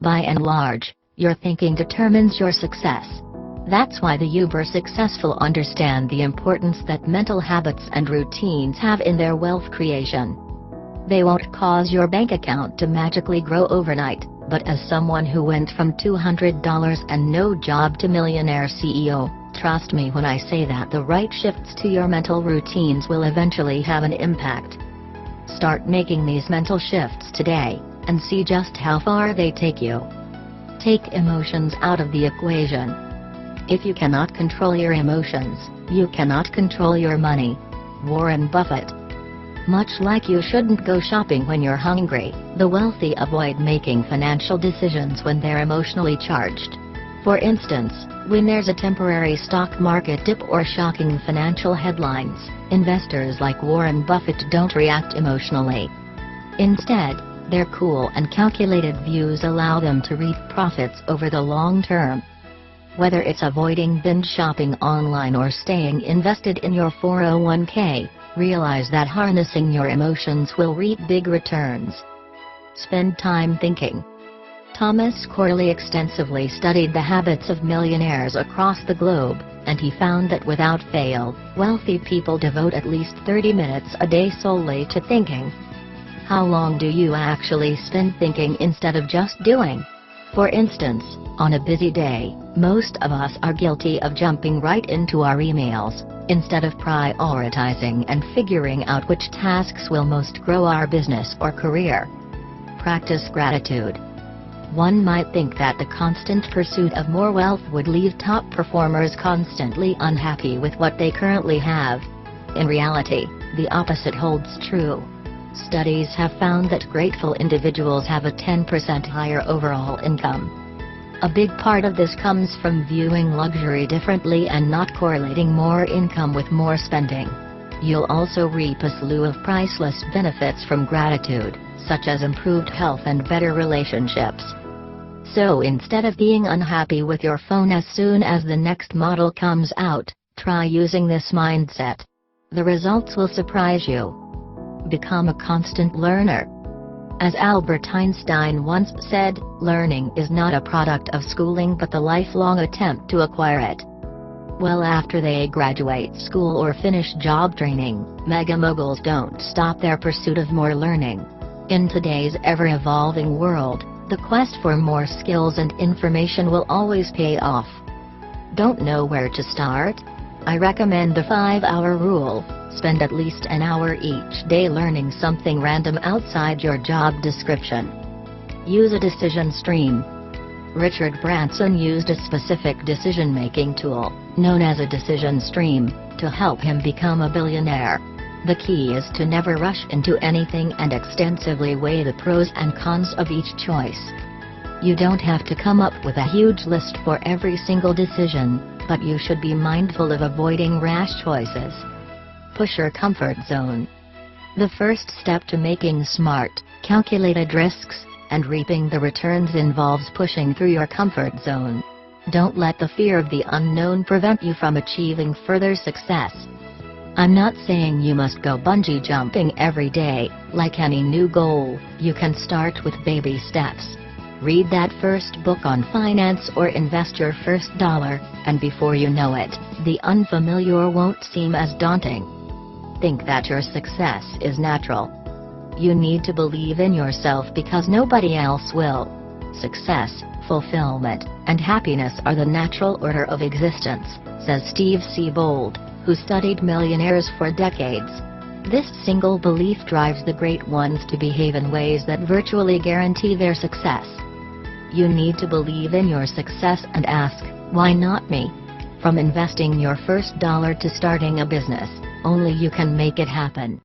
By and large, your thinking determines your success. That's why the uber-successful understand the importance that mental habits and routines have in their wealth creation. They won't cause your bank account to magically grow overnight, but as someone who went from $200 and no job to millionaire CEO, trust me when I say that the right shifts to your mental routines will eventually have an impact. Start making these mental shifts today, and see just how far they take you. Take emotions out of the equation. If you cannot control your emotions, you cannot control your money. Warren Buffett. Much like you shouldn't go shopping when you're hungry, the wealthy avoid making financial decisions when they're emotionally charged. For instance, when there's a temporary stock market dip or shocking financial headlines, investors like Warren Buffett don't react emotionally. Instead, their cool and calculated views allow them to reap profits over the long term. Whether it's avoiding binge shopping online or staying invested in your 401k, realize that harnessing your emotions will reap big returns. Spend time thinking. Thomas Corley extensively studied the habits of millionaires across the globe, and he found that without fail, wealthy people devote at least 30 minutes a day solely to thinking. How long do you actually spend thinking instead of just doing? For instance, on a busy day, most of us are guilty of jumping right into our emails, instead of prioritizing and figuring out which tasks will most grow our business or career. Practice gratitude. One might think that the constant pursuit of more wealth would leave top performers constantly unhappy with what they currently have. In reality, the opposite holds true. Studies have found that grateful individuals have a 10% higher overall income. A big part of this comes from viewing luxury differently and not correlating more income with more spending. You'll also reap a slew of priceless benefits from gratitude, such as improved health and better relationships. So instead of being unhappy with your phone as soon as the next model comes out, try using this mindset. The results will surprise you. Become a constant learner. As Albert Einstein once said, learning is not a product of schooling but the lifelong attempt to acquire it. Well, after they graduate school or finish job training, mega moguls don't stop their pursuit of more learning. In today's ever-evolving world, the quest for more skills and information will always pay off. Don't know where to start? I recommend the 5-hour rule. Spend at least an hour each day learning something random outside your job description. Use a decision stream. Richard Branson used a specific decision-making tool, known as a decision stream, to help him become a billionaire. The key is to never rush into anything and extensively weigh the pros and cons of each choice. You don't have to come up with a huge list for every single decision, but you should be mindful of avoiding rash choices. Push your comfort zone. The first step to making smart, calculated risks, and reaping the returns involves pushing through your comfort zone. Don't let the fear of the unknown prevent you from achieving further success. I'm not saying you must go bungee jumping every day. Like any new goal, you can start with baby steps. Read that first book on finance or invest your first dollar, and before you know it, the unfamiliar won't seem as daunting. Think that your success is natural. You need to believe in yourself because nobody else will. Success, fulfillment, and happiness are the natural order of existence, says Steve Siebold, who studied millionaires for decades. This single belief drives the great ones to behave in ways that virtually guarantee their success. You need to believe in your success and ask, why not me? From investing your first dollar to starting a business, only you can make it happen.